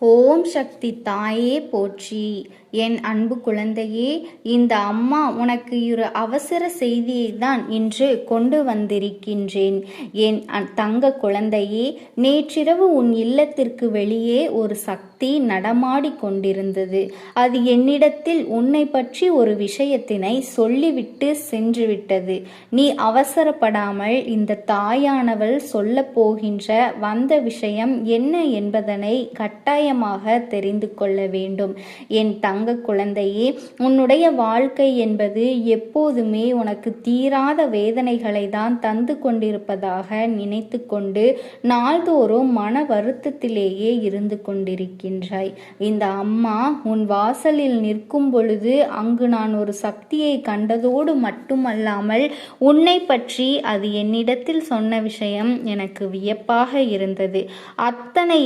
ஓம் சக்தி தாயே போற்றி. என் அன்பு குழந்தையே, இந்த அம்மா உனக்கு ஒரு அவசர செய்தியை தான் இன்று கொண்டு வந்திருக்கின்றேன். என் தங்க குழந்தையே, நேற்றிரவு உன் இல்லத்திற்கு வெளியே ஒரு சக்தி நடமாடி கொண்டிருந்தது. அது என்னிடத்தில் உன்னை பற்றி ஒரு விஷயத்தினை சொல்லிவிட்டு சென்று விட்டது. நீ அவசரப்படாமல் இந்த தாயானவள் சொல்ல போகின்ற வந்த விஷயம் என்ன என்பதனை கட்டாயமாக தெரிந்து கொள்ள வேண்டும். என் தங்க குழந்தையே, உன்னுடைய வாழ்க்கை என்பது எப்போதுமே உனக்கு தீராத வேதனைகளை தான் தந்து கொண்டிருப்பதாக நினைத்து கொண்டு நாள்தோறும் மன வருத்தத்திலேயே இருந்து கொண்டிருக்கின்றாய். இந்த அம்மா உன் வாசலில் நிற்கும் பொழுது அங்கு நான் ஒரு சக்தியை கண்டதோடு மட்டுமல்லாமல் உன்னை பற்றி அது என்னிடத்தில் சொன்ன விஷயம் எனக்கு வியப்பாக இருந்தது. அத்தனை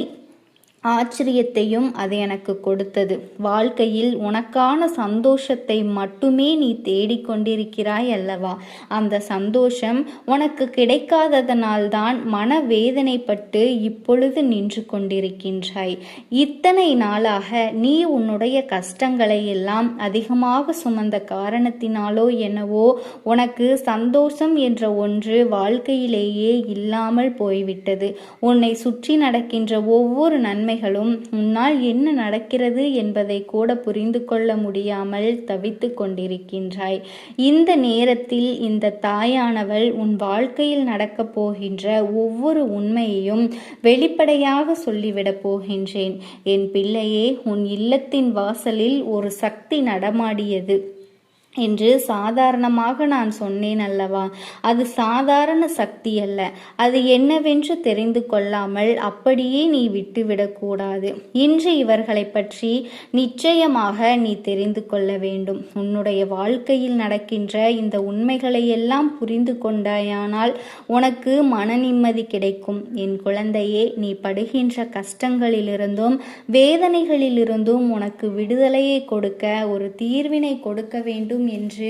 ஆச்சரியத்தையும் அது எனக்கு கொடுத்தது. வாழ்க்கையில் உனக்கான சந்தோஷத்தை மட்டுமே நீ தேடிக்கொண்டிருக்கிறாய் அல்லவா? அந்த சந்தோஷம் உனக்கு கிடைக்காததனால்தான் மனவேதனைப்பட்டு இப்பொழுது நின்று கொண்டிருக்கின்றாய். இத்தனை நாளாக நீ உன்னுடைய கஷ்டங்களை எல்லாம் அதிகமாக சுமந்த காரணத்தினாலோ என்னவோ உனக்கு சந்தோஷம் என்ற ஒன்று வாழ்க்கையிலேயே இல்லாமல் போய்விட்டது. உன்னை சுற்றி நடக்கின்ற ஒவ்வொரு நன்மை உன்னால் என்ன நடக்கிறது என்பதை கூட புரிந்து கொள்ள முடியாமல் தவித்து கொண்டிருக்கின்றாய். இந்த நேரத்தில் இந்த தாயானவள் உன் வாழ்க்கையில் நடக்கப் போகின்ற ஒவ்வொரு உண்மையையும் வெளிப்படையாக சொல்லிவிடப் போகின்றேன். என் பிள்ளையே, உன் இல்லத்தின் வாசலில் ஒரு சக்தி நடமாடியது என்று சாதாரணமாக நான் சொன்னேன் அல்லவா? அது சாதாரண சக்தி அல்ல. அது என்னவென்று தெரிந்து கொள்ளாமல் அப்படியே நீ விட்டுவிடக்கூடாது. இன்று இவர்களை பற்றி நிச்சயமாக நீ தெரிந்து கொள்ள வேண்டும். உன்னுடைய வாழ்க்கையில் நடக்கின்ற இந்த உண்மைகளை எல்லாம் புரிந்து கொண்டாயானால் உனக்கு மன நிம்மதி கிடைக்கும். என் குழந்தையே, நீ படுகின்ற கஷ்டங்களிலிருந்தும் வேதனைகளிலிருந்தும் உனக்கு விடுதலையை கொடுக்க, ஒரு தீர்வினை கொடுக்க வேண்டும் என்று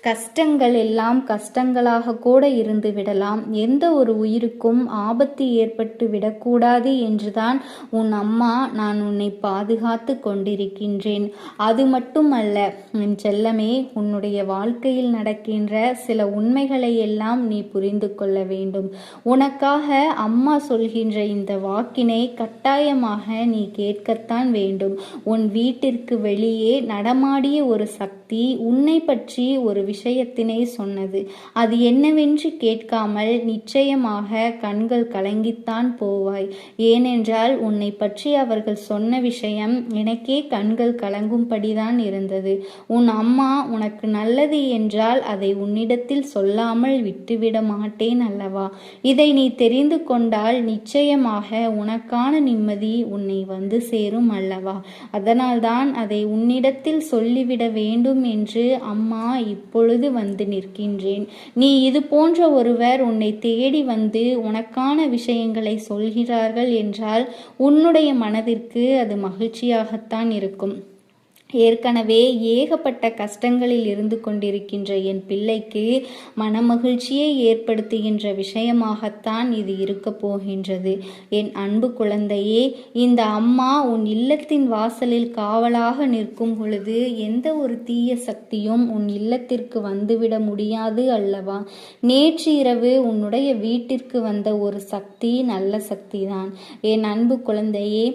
கஷ்டங்கள் எல்லாம் கஷ்டங்களாக கூட இருந்து விடலாம். எந்த ஒரு உயிருக்கும் ஆபத்து ஏற்பட்டு விடக்கூடாது என்றுதான் உன் அம்மா நான் உன்னை பாதுகாத்து கொண்டிருக்கின்றேன். அது மட்டுமல்ல என் செல்லமே, உன்னுடைய வாழ்க்கையில் நடக்கின்ற சில உண்மைகளை எல்லாம் நீ புரிந்து கொள்ள வேண்டும். உனக்காக அம்மா சொல்கின்ற இந்த வாக்கினை கட்டாயமாக நீ கேட்கத்தான் வேண்டும். உன் வீட்டிற்கு வெளியே நடமாடிய ஒரு சக்தி உன்னை பற்றி ஒரு விஷயத்தினை சொன்னது. அது என்னவென்று கேட்காமல் நிச்சயமாக கண்கள் கலங்கித்தான் போவாய். ஏனென்றால் உன்னை பற்றி அவர்கள் சொன்ன விஷயம் எனக்கே கண்கள் கலங்கும்படிதான் இருந்தது. உன் அம்மா உனக்கு நல்லது என்றால் அதை உன்னிடத்தில் சொல்லாமல் விட்டுவிட மாட்டேன் அல்லவா? இதை நீ தெரிந்து கொண்டால் நிச்சயமாக உனக்கான நிம்மதி உன்னை வந்து சேரும் அல்லவா? அதனால்தான் அதை உன்னிடத்தில் சொல்லிவிட வேண்டும் என்று அம்மா இப்பொழுது வந்து நிற்கின்றேன். நீ இது போன்ற ஒருவர் உன்னை தேடி வந்து உனக்கான விஷயங்களை சொல்கிறார்கள் என்றால் உன்னுடைய மனதிற்கு அது மகிழ்ச்சியாகத்தான் இருக்கும். ஏற்கனவே ஏகப்பட்ட கஷ்டங்களில் இருந்து கொண்டிருக்கின்ற என் பிள்ளைக்கு மனமகிழ்ச்சியை ஏற்படுத்துகின்ற விஷயமாகத்தான் இது இருக்க போகின்றது. என் அன்பு குழந்தையே, இந்த அம்மா உன் இல்லத்தின் வாசலில் காவலாக நிற்கும் பொழுது எந்த ஒரு தீய சக்தியும் உன் இல்லத்திற்கு வந்துவிட முடியாது அல்லவா? நேற்று இரவு உன்னுடைய வீட்டிற்கு வந்த ஒரு சக்தி நல்ல சக்தி தான். என் அன்பு குழந்தையே,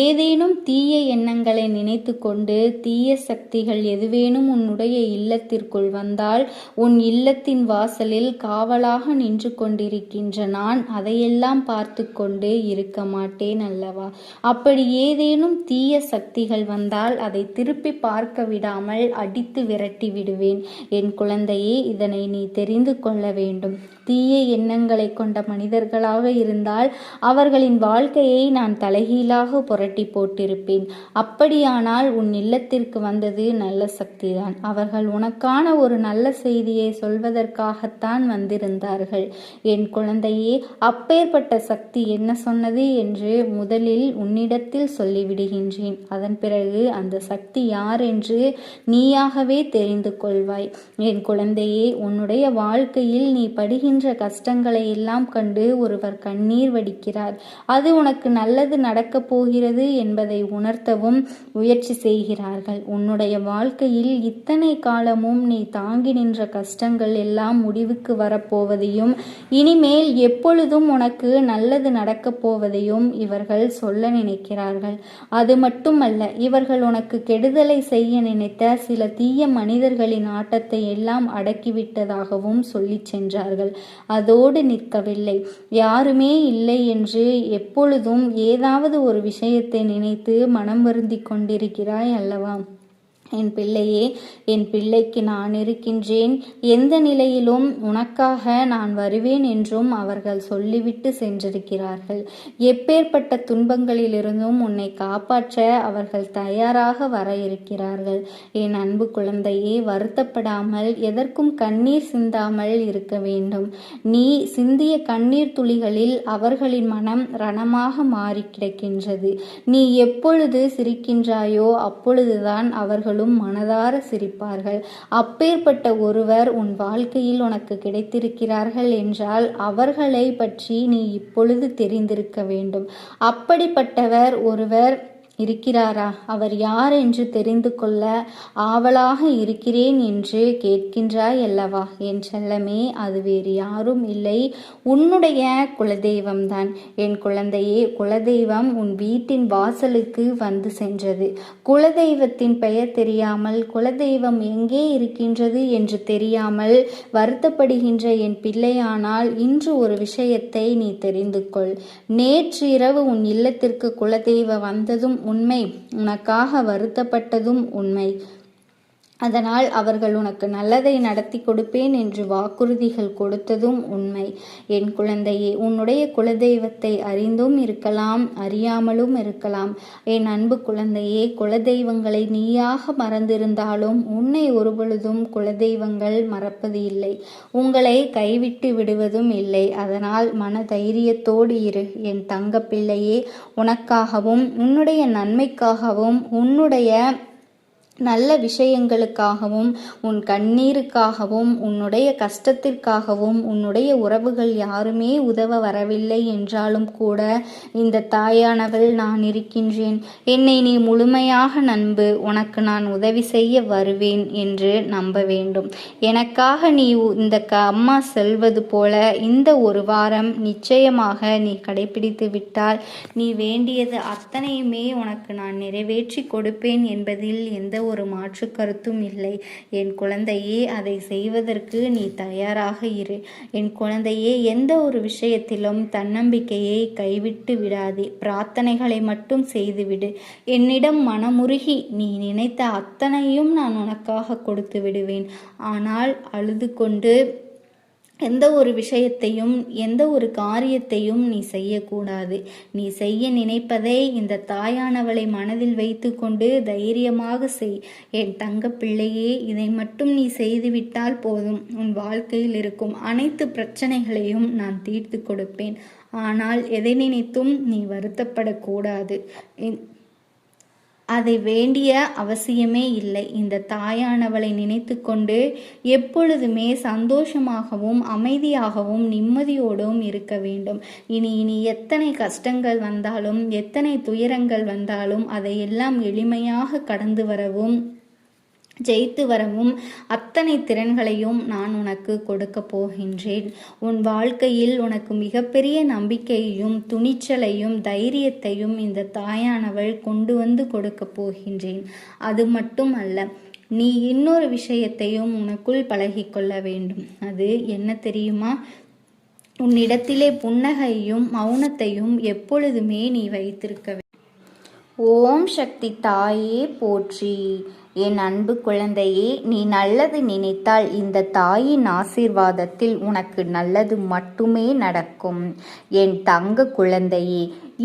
ஏதேனும் தீய எண்ணங்களை நினைத்து கொண்டு தீய சக்திகள் எதுவேனும் உன்னுடைய இல்லத்திற்குள் வந்தால் உன் இல்லத்தின் வாசலில் காவலாக நின்று கொண்டிருக்கின்ற நான் அதையெல்லாம் பார்த்து கொண்டு இருக்க மாட்டேன் அல்லவா? அப்படி ஏதேனும் தீய சக்திகள் வந்தால் அதை திருப்பி பார்க்க விடாமல் அடித்து விரட்டி விடுவேன். என் குழந்தையே, இதனை நீ தெரிந்து கொள்ள வேண்டும். தீய எண்ணங்களை கொண்ட மனிதர்களாக இருந்தால் அவர்களின் வாழ்க்கையை நான் தலைகீழாக புரட்டி போட்டிருப்பேன். அப்படியானால் உன் இல்லத்தில் இல்லத்திற்கு வந்தது நல்ல சக்திதான். அவர்கள் உனக்கான ஒரு நல்ல செய்தியை சொல்வதற்காகத்தான் வந்திருந்தார்கள். என் குழந்தையே, அப்பேற்பட்ட சக்தி என்ன சொன்னது என்று முதலில் உன்னிடத்தில் சொல்லிவிடுகின்றேன். அதன் பிறகு அந்த சக்தி யார் என்று நீயாகவே தெரிந்து கொள்வாய். என் குழந்தையே, உன்னுடைய வாழ்க்கையில் நீ படுகின்ற கஷ்டங்களை எல்லாம் கண்டு ஒருவர் கண்ணீர் வடிக்கிறார். அது உனக்கு நல்லது நடக்கப் போகிறது என்பதை உணர்த்தவும் முயற்சி செய்கிறார்கள். உன்னுடைய வாழ்க்கையில் இத்தனை காலமும் நீ தாங்கி நின்ற கஷ்டங்கள் எல்லாம் முடிவுக்கு வரப்போவதையும் இனிமேல் எப்பொழுதும் உனக்கு நல்லது நடக்கப் போவதையும் இவர்கள் சொல்ல நினைக்கிறார்கள். அது மட்டுமல்ல, இவர்கள் உனக்கு கெடுதலை செய்ய நினைத்த சில தீய மனிதர்களின் ஆட்டத்தை எல்லாம் அடக்கிவிட்டதாகவும் சொல்லி சென்றார்கள். அதோடு நிற்கவில்லை. யாருமே இல்லை என்று எப்பொழுதும் ஏதாவது ஒரு விஷயத்தை நினைத்து மனம் வருந்தி கொண்டிருக்கிறாய் அல்லவா? என் பிள்ளையே, என் பிள்ளைக்கு நான் இருக்கின்றேன், எந்த நிலையிலும் உனக்காக நான் வருவேன் என்றும் அவர்கள் சொல்லிவிட்டு சென்றிருக்கிறார்கள். எப்பேற்பட்ட துன்பங்களிலிருந்தும் உன்னை காப்பாற்ற அவர்கள் தயாராக வர இருக்கிறார்கள். என் அன்பு குழந்தையே, வருத்தப்படாமல் எதற்கும் கண்ணீர் சிந்தாமல் இருக்க வேண்டும். நீ சிந்திய கண்ணீர் துளிகளில் அவர்களின் மனம் ரணமாக மாறி கிடக்கின்றது. நீ எப்பொழுது சிரிக்கின்றாயோ அப்பொழுதுதான் அவர்கள் மனதார சிரிப்பார்கள். அப்பேற்பட்ட ஒருவர் உன் வாழ்க்கையில் உனக்கு கிடைத்திருக்கிறார்கள் என்றால் அவர்களை பற்றி நீ இப்பொழுது தெரிந்திருக்க வேண்டும். அப்படிப்பட்டவர் ஒருவர் இருக்கிறாரா? அவர் யார் என்று தெரிந்து கொள்ள ஆவலாக இருக்கிறேன் என்று கேட்கின்றாய் அல்லவா? என் செல்லமே, அது வேறு யாரும் இல்லை, உன்னுடைய குலதெய்வம்தான். என் குழந்தையே, குலதெய்வம் உன் வீட்டின் வாசலுக்கு வந்து சென்றது. குலதெய்வத்தின் பெயர் தெரியாமல், குலதெய்வம் எங்கே இருக்கின்றது என்று தெரியாமல் வருத்தப்படுகின்ற என் பிள்ளையானால் இன்று ஒரு விஷயத்தை நீ தெரிந்து கொள். நேற்று இரவு உன் இல்லத்திற்கு குலதெய்வ வந்ததும் உண்மை, உனக்காக வருத்தப்பட்டதும் உண்மை. அதனால் அவர்கள் உனக்கு நல்லதை நடத்தி கொடுப்பேன் என்று வாக்குறுதிகள் கொடுத்ததும் உண்மை. என் குழந்தையே, உன்னுடைய குலதெய்வத்தை அறிந்தும் இருக்கலாம், அறியாமலும் இருக்கலாம். என் அன்பு குழந்தையே, குலதெய்வங்களை நீயாக மறந்திருந்தாலும் உன்னை ஒருபொழுதும் குலதெய்வங்கள் மறப்பது இல்லை, உங்களை கைவிட்டு விடுவதும் இல்லை. அதனால் மன தைரியத்தோடு இரு என் தங்க பிள்ளையே. உனக்காகவும் உன்னுடைய நன்மைக்காகவும் உன்னுடைய நல்ல விஷயங்களுக்காகவும் உன் கண்ணீருக்காகவும் உன்னுடைய கஷ்டத்திற்காகவும் உன்னுடைய உறவுகள் யாருமே உதவ வரவில்லை என்றாலும் கூட இந்த தாயானவள் நான் இருக்கின்றேன், என்னை நீ முழுமையாக நம்பு, உனக்கு நான் உதவி செய்ய வருவேன் என்று நம்ப வேண்டும். எனக்காக நீ இந்த அம்மா செல்வது போல இந்த ஒரு வாரம் நிச்சயமாக நீ கடைபிடித்து விட்டால் நீ வேண்டியது அத்தனையுமே உனக்கு நான் நிறைவேற்றி கொடுப்பேன் என்பதில் எந்த ஒரு மாற்று கருத்தும் இல்லை. என் குழந்தையே, அதை செய்வதற்கு நீ தயாராக இரு. என் குழந்தையே, எந்த ஒரு விஷயத்திலும் தன்னம்பிக்கையை கைவிட்டு விடாதே. பிரார்த்தனைகளை மட்டும் செய்துவிடு. என்னிடம் மனமுருகி நீ நினைத்த அத்தனையும் நான் உனக்காக கொடுத்து விடுவேன். ஆனால் அழுது கொண்டு எந்த ஒரு விஷயத்தையும் எந்த ஒரு காரியத்தையும் நீ செய்யக்கூடாது. நீ செய்ய நினைப்பதை இந்த தாயானவளை மனதில் வைத்து கொண்டு தைரியமாக செய். என் தங்க பிள்ளையே, இதை மட்டும் நீ செய்துவிட்டால் போதும். உன் வாழ்க்கையில் இருக்கும் அனைத்து பிரச்சனைகளையும் நான் தீர்த்து கொடுப்பேன். ஆனால் எதை நினைத்தும் நீ வருத்தப்படக்கூடாது. அதை வேண்டிய அவசியமே இல்லை. இந்த தாயானவளை நினைத்து கொண்டு எப்பொழுதுமே சந்தோஷமாகவும் அமைதியாகவும் நிம்மதியோடும் இருக்க வேண்டும். இனி எத்தனை கஷ்டங்கள் வந்தாலும் எத்தனை துயரங்கள் வந்தாலும் அதையெல்லாம் எளிமையாக கடந்து வரவும் ஜெயித்து வரவும் அத்தனை திறன்களையும் நான் உனக்கு கொடுக்க போகின்றேன். உன் வாழ்க்கையில் உனக்கு மிகப்பெரிய நம்பிக்கையையும் துணிச்சலையும் தைரியத்தையும் இந்த தாயானவள் கொண்டு வந்து கொடுக்க போகின்றேன். அது மட்டும் அல்ல, நீ இன்னொரு விஷயத்தையும் உனக்குள் பழகிக்கொள்ள வேண்டும். அது என்ன தெரியுமா? உன்னிடத்திலே புன்னகையும் மௌனத்தையும் எப்பொழுதுமே நீ வைத்திருக்க வேண்டும். ஓம் சக்தி தாயே போற்றி. என் அன்பு குழந்தையே, நீ நல்லது நினைத்தால் இந்த தாயின் ஆசீர்வாதத்தில் உனக்கு நல்லது மட்டுமே நடக்கும். என் தங்க குழந்தையே,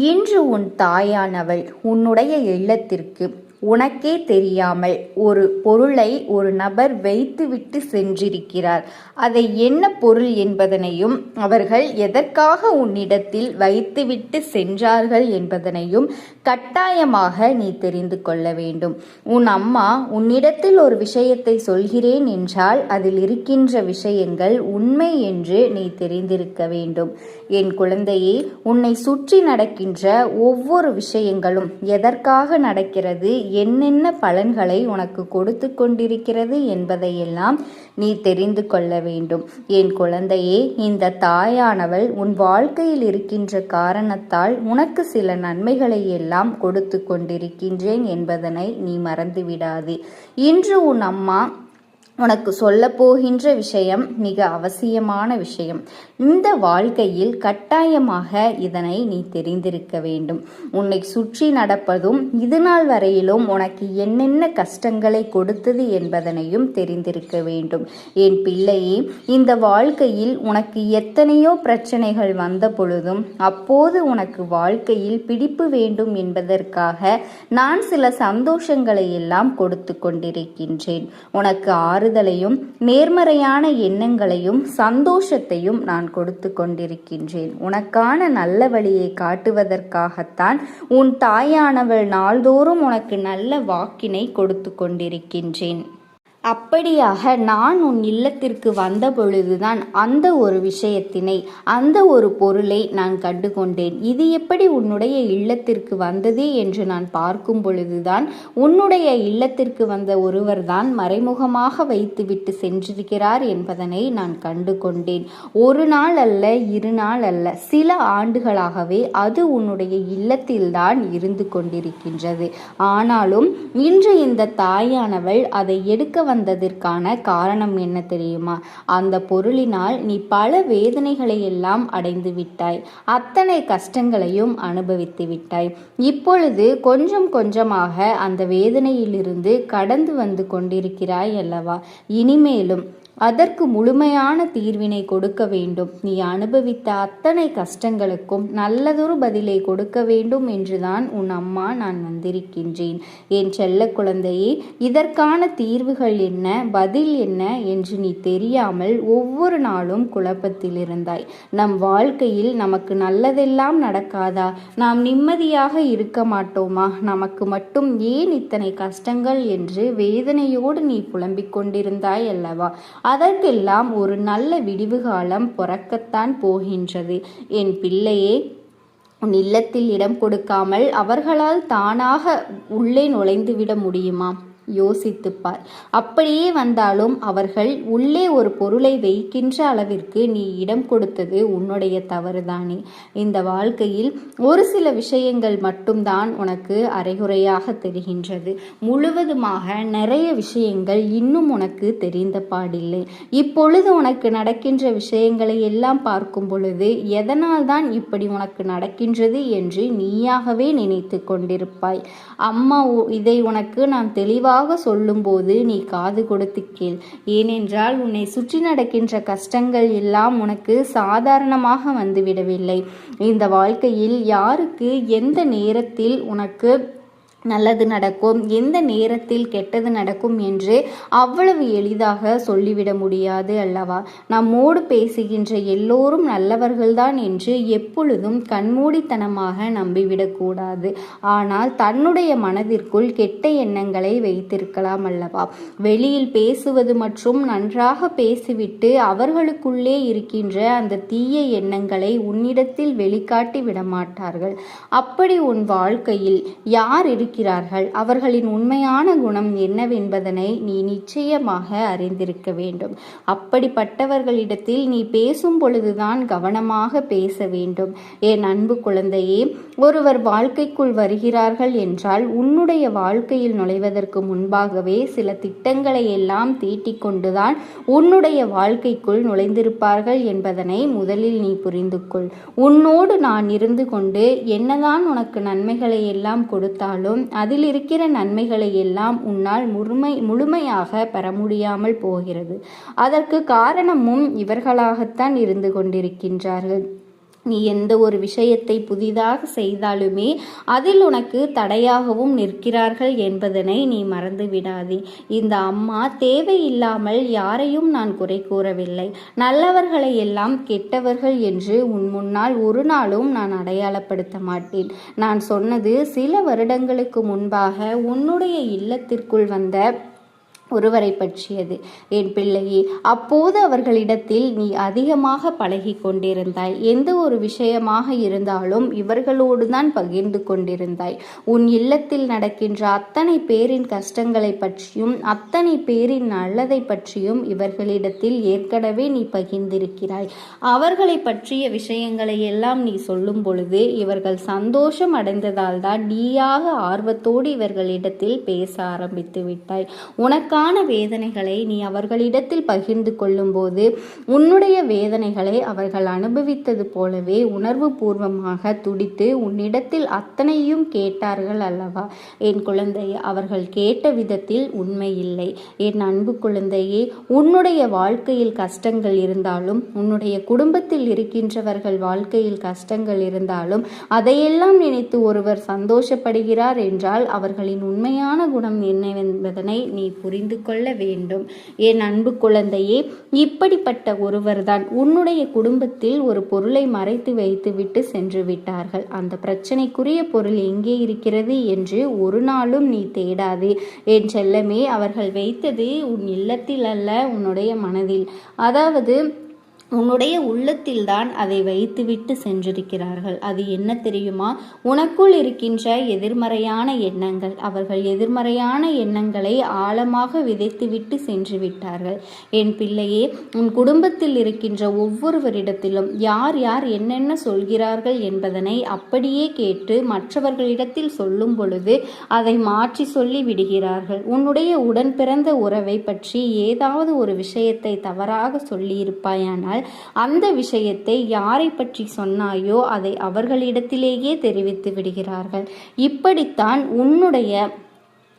இன்று உன் தாயானவள் உன்னுடைய இல்லத்திற்கு உனக்கே தெரியாமல் ஒரு பொருளை ஒரு நபர் வைத்துவிட்டு சென்றிருக்கிறார். அதை என்ன பொருள் என்பதனையும் அவர்கள் எதற்காக உன்னிடத்தில் வைத்துவிட்டு சென்றார்கள் என்பதனையும் கட்டாயமாக நீ தெரிந்து கொள்ள வேண்டும். உன் அம்மா உன்னிடத்தில் ஒரு விஷயத்தை சொல்கிறேன் என்றால் அதில் இருக்கின்ற விஷயங்கள் உண்மை என்று நீ தெரிந்திருக்க வேண்டும். என் குழந்தையே, உன்னை சுற்றி நடக்கின்ற ஒவ்வொரு விஷயங்களும் எதற்காக நடக்கிறது, என்னென்ன பலன்களை உனக்கு கொடுத்து கொண்டிருக்கிறது என்பதையெல்லாம் நீ தெரிந்து கொள்ள வேண்டும். என் குழந்தையே, இந்த தாயானவள் உன் வாழ்க்கையில் இருக்கின்ற காரணத்தால் உனக்கு சில நன்மைகளை எல்லாம் கொடுத்து கொண்டிருக்கின்றேன் என்பதனை நீ மறந்துவிடாதே. இன்று உன் அம்மா உனக்கு சொல்ல போகின்ற விஷயம் மிக அவசியமான விஷயம். இந்த வாழ்க்கையில் கட்டாயமாக இதனை நீ தெரிந்திருக்க வேண்டும். உன்னை சுற்றி நடப்பதும் இதுநாள் வரையிலும் உனக்கு என்னென்ன கஷ்டங்களை கொடுத்தது என்பதனையும் தெரிந்திருக்க வேண்டும். என் பிள்ளையே, இந்த வாழ்க்கையில் உனக்கு எத்தனையோ பிரச்சனைகள் வந்த பொழுதும் அப்போது உனக்கு வாழ்க்கையில் பிடிப்பு வேண்டும் என்பதற்காக நான் சில சந்தோஷங்களை எல்லாம் கொடுத்து கொண்டிருக்கின்றேன். உனக்கு ஆறுதலையும் நேர்மறையான எண்ணங்களையும் சந்தோஷத்தையும் நான் கொடுத்து கொண்டிருக்கின்றேன். உனக்கான நல்ல வழியை காட்டுவதற்காகத்தான் உன் தாயானவள் நாள்தோறும் உனக்கு நல்ல வாக்கினை கொடுத்து கொண்டிருக்கின்றேன். அப்படியாக நான் உன் இல்லத்திற்கு வந்த பொழுதுதான் அந்த ஒரு விஷயத்தினை, அந்த ஒரு பொருளை நான் கண்டுகொண்டேன். இது எப்படி உன்னுடைய இல்லத்திற்கு வந்தது என்று நான் பார்க்கும் பொழுதுதான் உன்னுடைய இல்லத்திற்கு வந்த ஒருவர்தான் மறைமுகமாக வைத்துவிட்டு சென்றிருக்கிறார் என்பதனை நான் கண்டு கொண்டேன். ஒரு நாள் அல்ல, இரு நாள் அல்ல, சில ஆண்டுகளாகவே அது உன்னுடைய இல்லத்தில்தான் இருந்து கொண்டிருக்கின்றது. ஆனாலும் இன்று இந்த தாயானவள் அதை எடுக்க வந்ததற்கான காரணம் என்ன தெரியுமா? அந்த பொருளினால் நீ பல வேதனைகளை எல்லாம் அடைந்து விட்டாய். அத்தனை கஷ்டங்களையும் அனுபவித்து விட்டாய். இப்பொழுது கொஞ்சம் கொஞ்சமாக அந்த வேதனையிலிருந்து கடந்து வந்து கொண்டிருக்கிறாய் அல்லவா? இனிமேலும் அதற்கு முழுமையான தீர்வினை கொடுக்க வேண்டும். நீ அனுபவித்த அத்தனை கஷ்டங்களுக்கும் நல்லதொரு பதிலை கொடுக்க வேண்டும் என்றுதான் உன் அம்மா நான் வந்திருக்கின்றேன். என் செல்ல குழந்தையே, இதற்கான தீர்வுகள் என்ன, பதில் என்ன என்று நீ தெரியாமல் ஒவ்வொரு நாளும் குழப்பத்தில் இருந்தாய். நம் வாழ்க்கையில் நமக்கு நல்லதெல்லாம் நடக்காதா? நாம் நிம்மதியாக இருக்க மாட்டோமா? நமக்கு மட்டும் ஏன் இத்தனை கஷ்டங்கள் என்று வேதனையோடு நீ புலம்பிக் கொண்டிருந்தாய் அல்லவா? அதற்கெல்லாம் ஒரு நல்ல விடிவு காலம் பிறக்கத்தான் போகின்றது. என் பிள்ளையே, உன் இல்லத்தில் இடம் கொடுக்காமல் அவர்களால் தானாக உள்ளே நுழைந்துவிட முடியுமா? யோசித்துப்பார். அப்படியே வந்தாலும் அவர்கள் உள்ளே ஒரு பொருளை வைக்கின்ற அளவிற்கு நீ இடம் கொடுத்தது உன்னுடைய தவறுதானே. இந்த வாழ்க்கையில் ஒரு சில விஷயங்கள் மட்டும்தான் உனக்கு அரைகுறையாக தெரிகின்றது. முழுவதுமாக நிறைய விஷயங்கள் இன்னும் உனக்கு தெரிந்த பாடில்லை. இப்பொழுது உனக்கு நடக்கின்ற விஷயங்களை எல்லாம் பார்க்கும் பொழுது எதனால் தான் இப்படி உனக்கு நடக்கின்றது என்று நீயாகவே நினைத்து கொண்டிருப்பாய். அம்மா இதை உனக்கு நான் தெளிவாக சொல்லும்போது நீ காது கொடுத்து கேள். ஏனென்றால் உன்னை சுற்றி நடக்கின்ற கஷ்டங்கள் எல்லாம் உனக்கு சாதாரணமாக வந்துவிடவில்லை. இந்த வாழ்க்கையில் யாருக்கு எந்த நேரத்தில் உனக்கு நல்லது நடக்கும், எந்த நேரத்தில் கெட்டது நடக்கும் என்று அவ்வளவு எளிதாக சொல்லிவிட முடியாது அல்லவா? நம்மோடு பேசுகின்ற எல்லோரும் நல்லவர்கள்தான் என்று எப்பொழுதும் கண்மூடித்தனமாக நம்பிவிடக்கூடாது. ஆனால் தன்னுடைய மனதிற்குள் கெட்ட எண்ணங்களை வைத்திருக்கலாம் அல்லவா? வெளியில் பேசுவது மற்றும் நன்றாக பேசிவிட்டு அவர்களுக்குள்ளே இருக்கின்ற அந்த தீய எண்ணங்களை உன்னிடத்தில் வெளிக்காட்டி விடமாட்டார்கள். அப்படி உன் வாழ்க்கையில் யார் இருக்கிறார்கள், அவர்களின் உண்மையான குணம் என்னவென்பதனை நீ நிச்சயமாக அறிந்திருக்க வேண்டும். அப்படிப்பட்டவர்களிடத்தில் நீ பேசும் பொழுதுதான் கவனமாக பேச வேண்டும். என் அன்பு குழந்தையே, ஒருவர் வாழ்க்கைக்குள் வருகிறார்கள் என்றால் உன்னுடைய வாழ்க்கையில் நுழைவதற்கு முன்பாகவே சில திட்டங்களை எல்லாம் தீட்டிக் கொண்டுதான் உன்னுடைய வாழ்க்கைக்குள் நுழைந்திருப்பார்கள் என்பதனை முதலில் நீ புரிந்து கொள். உன்னோடு நான் இருந்து கொண்டு என்னதான் உனக்கு நன்மைகளை எல்லாம் கொடுத்தாலும் அதில் இருக்கிற நன்மைகளை எல்லாம் உன்னால் முழுமையாக பெற முடியாமல் போகிறது. அதற்கு காரணமும் இவர்களாகத்தான் இருந்து கொண்டிருக்கின்றார்கள். நீ எந்த ஒரு விஷயத்தை புதிதாக செய்தாலுமே அதில் உனக்கு தடையாகவும் நிற்கிறார்கள் என்பதனை நீ மறந்து விடாதே. இந்த அம்மா தேவையில்லாமல் யாரையும் நான் குறை கூறவில்லை. நல்லவர்களை எல்லாம் கெட்டவர்கள் என்று உன் முன்னால் ஒரு நாளும் நான் அடையாளப்படுத்த மாட்டேன். நான் சொன்னது சில வருடங்களுக்கு முன்பாக உன்னுடைய இல்லத்திற்குள் வந்த ஒருவரை பற்றியது என் பிள்ளையே. அப்போது அவர்களிடத்தில் நீ அதிகமாக பழகி கொண்டிருந்தாய். எந்த ஒரு விஷயமாக இருந்தாலும் இவர்களோடு தான் பகிர்ந்து கொண்டிருந்தாய். உன் இல்லத்தில் நடக்கின்ற அத்தனை பேரின் கஷ்டங்களை பற்றியும் அத்தனை பேரின் நல்லதை பற்றியும் இவர்களிடத்தில் ஏற்கனவே நீ பகிர்ந்திருக்கிறாய். அவர்களை பற்றிய விஷயங்களை எல்லாம் நீ சொல்லும் பொழுது இவர்கள் சந்தோஷம் அடைந்ததால் தான் நீயாக ஆர்வத்தோடு இவர்களிடத்தில் பேச ஆரம்பித்து விட்டாய். உனக்கான வேதனைகளை நீ அவர்களிடத்தில் பகிர்ந்து கொள்ளும் போது உன்னுடைய வேதனைகளை அவர்கள் அனுபவித்தது போலவே உணர்வு பூர்வமாக துடித்து உன்னிடத்தில் அத்தனையும் கேட்டார்கள் அல்லவா என் குழந்தையே. அவர்கள் கேட்ட விதத்தில் உண்மை இல்லை. என் அன்பு குழந்தையே, உன்னுடைய வாழ்க்கையில் கஷ்டங்கள் இருந்தாலும் உன்னுடைய குடும்பத்தில் இருக்கின்றவர்கள் வாழ்க்கையில் கஷ்டங்கள் இருந்தாலும் அதையெல்லாம் நினைத்து ஒருவர் சந்தோஷப்படுகிறார் என்றால் அவர்களின் உண்மையான குணம் என்னவென்பதனை நீ புரிந்து கொள்ள வேண்டும். என் அன்பு குழந்தையே, இப்படிப்பட்ட ஒருவர்தான் உன்னுடைய குடும்பத்தில் ஒரு பொருளை மறைத்து வைத்துவிட்டு சென்று விட்டார்கள். அந்த பிரச்சனைக்குரிய பொருள் எங்கே இருக்கிறது என்று ஒரு நாளும் நீ தேடாதே என் செல்லமே. அவர்கள் வைத்தது உன் இல்லத்தில் அல்ல, உன்னுடைய மனதில், அதாவது உன்னுடைய உள்ளத்தில் தான் அதை வைத்துவிட்டு சென்றிருக்கிறார்கள். அது என்ன தெரியுமா? உனக்குள் இருக்கின்ற எதிர்மறையான எண்ணங்கள். அவர்கள் எதிர்மறையான எண்ணங்களை ஆழமாக விதைத்துவிட்டு சென்று விட்டார்கள். என் பிள்ளையே, உன் குடும்பத்தில் இருக்கின்ற ஒவ்வொருவரிடத்திலும் யார் யார் என்னென்ன சொல்கிறார்கள் என்பதனை அப்படியே கேட்டு மற்றவர்களிடத்தில் சொல்லும் பொழுது அதை மாற்றி சொல்லி விடுகிறார்கள். உன்னுடைய உடன் பிறந்த உறவை பற்றி ஏதாவது ஒரு விஷயத்தை தவறாக சொல்லியிருப்பாயானால் அந்த விஷயத்தை யாரை பற்றி சொன்னாயோ அதை அவர்களிடத்திலேயே தெரிவித்து விடுகிறார்கள். இப்படித்தான் உன்னுடைய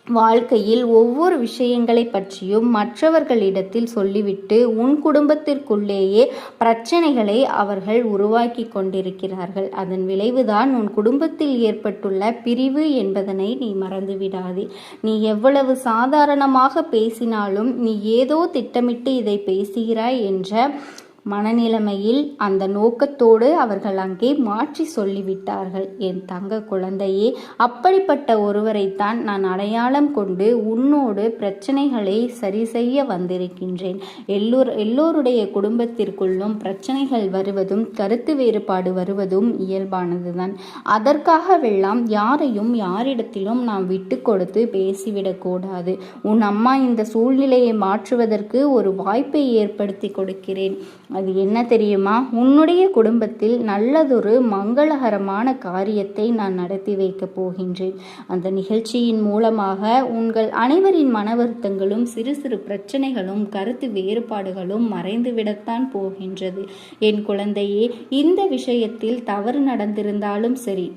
வாழ்க்கையில் ஒவ்வொரு விஷயங்களை பற்றியும் மற்றவர்களிடத்தில் சொல்லிவிட்டு உன் குடும்பத்திற்குள்ளேயே பிரச்சனைகளை அவர்கள் உருவாக்கி கொண்டிருக்கிறார்கள். அதன் விளைவுதான் உன் குடும்பத்தில் ஏற்பட்டுள்ள பிரிவு என்பதனை நீ மறந்துவிடாதே. நீ எவ்வளவு சாதாரணமாக பேசினாலும் நீ ஏதோ திட்டமிட்டு இதை பேசுகிறாய் என்ற மனநிலைமையில் அந்த நோக்கத்தோடு அவர்கள் அங்கே மாற்றி சொல்லிவிட்டார்கள். என் தங்க குழந்தையே, அப்படிப்பட்ட ஒருவரைத்தான் நான் அடையாளம் கொண்டு உன்னோடு பிரச்சனைகளை சரி செய்ய வந்திருக்கின்றேன். எல்லோருடைய குடும்பத்திற்குள்ளும் பிரச்சனைகள் வருவதும் கருத்து வேறுபாடு வருவதும் இயல்பானதுதான். அதற்காகவெல்லாம் யாரையும் யாரிடத்திலும் நாம் விட்டு கொடுத்து பேசிவிடக்கூடாது. உன் அம்மா இந்த சூழ்நிலையை மாற்றுவதற்கு ஒரு வாய்ப்பை ஏற்படுத்தி கொடுக்கிறேன். அது என்ன தெரியுமா? உன்னுடைய குடும்பத்தில் நல்லதொரு மங்களகரமான காரியத்தை நான் நடத்தி வைக்கப் போகின்றேன். அந்த நிகழ்ச்சியின் மூலமாக உங்கள் அனைவரின் மன வருத்தங்களும் சிறு சிறு பிரச்சனைகளும் கருத்து வேறுபாடுகளும் மறைந்துவிடத்தான் போகின்றது. என் குழந்தையே, இந்த விஷயத்தில் தவறு நடந்திருந்தாலும் சரி,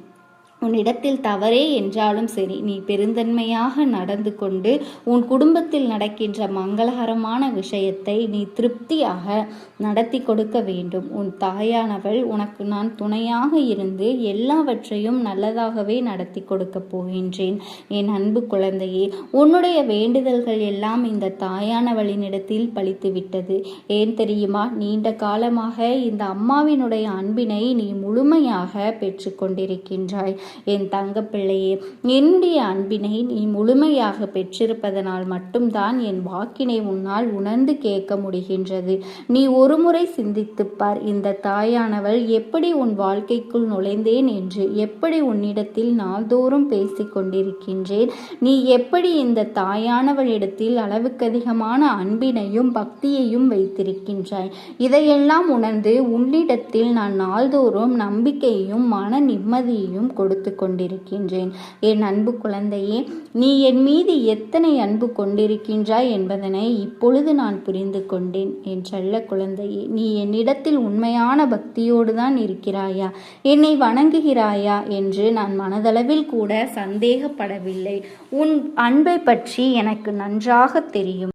உன்னிடத்தில் தவறே என்றாலும் சரி, நீ பெருந்தன்மையாக நடந்து கொண்டு உன் குடும்பத்தில் நடக்கின்ற மங்களகரமான விஷயத்தை நீ திருப்தியாக நடத்தி கொடுக்க வேண்டும். உன் தாயானவள் உனக்கு நான் துணையாக இருந்து எல்லாவற்றையும் நல்லதாகவே நடத்தி கொடுக்க போகின்றேன். என் அன்பு குழந்தையே, உன்னுடைய வேண்டுதல்கள் எல்லாம் இந்த தாயானவளினிடத்தில் பலித்து விட்டது. ஏன் தெரியுமா? நீண்ட காலமாக இந்த அம்மாவினுடைய அன்பினை நீ முழுமையாக பெற்று கொண்டிருக்கின்றாய். என் தங்க பிள்ளையே, என்னுடைய அன்பினை நீ முழுமையாக பெற்றிருப்பதனால் மட்டும்தான் என் வாக்கினை உன்னால் உணர்ந்து கேட்க முடிகின்றது. நீ ஒருமுறை சிந்தித்துப்பார். இந்த தாயானவள் எப்படி உன் வாழ்க்கைக்குள் நுழைந்தேன் என்று, எப்படி உன்னிடத்தில் நாள்தோறும் பேசிக் கொண்டிருக்கின்றேன், நீ எப்படி இந்த தாயானவளிடத்தில் அளவுக்கதிகமான அன்பினையும் பக்தியையும் வைத்திருக்கின்றாய். இதையெல்லாம் உணர்ந்து உன்னிடத்தில் நான் நாள்தோறும் நம்பிக்கையையும் மன நிம்மதியையும் கொடுத்து கொண்டிருக்கின்றேன். என் அன்பு குழந்தையே, நீ என் மீது எத்தனை அன்பு கொண்டிருக்கின்றாய் என்பதனை இப்பொழுது நான் புரிந்து கொண்டேன். என் செல்ல குழந்தையே, நீ என்னிடத்தில் உண்மையான பக்தியோடு தான் இருக்கிறாயா, என்னை வணங்குகிறாயா என்று நான் மனதளவில் கூட சந்தேகப்படவில்லை. உன் அன்பை பற்றி எனக்கு நன்றாக தெரியும்.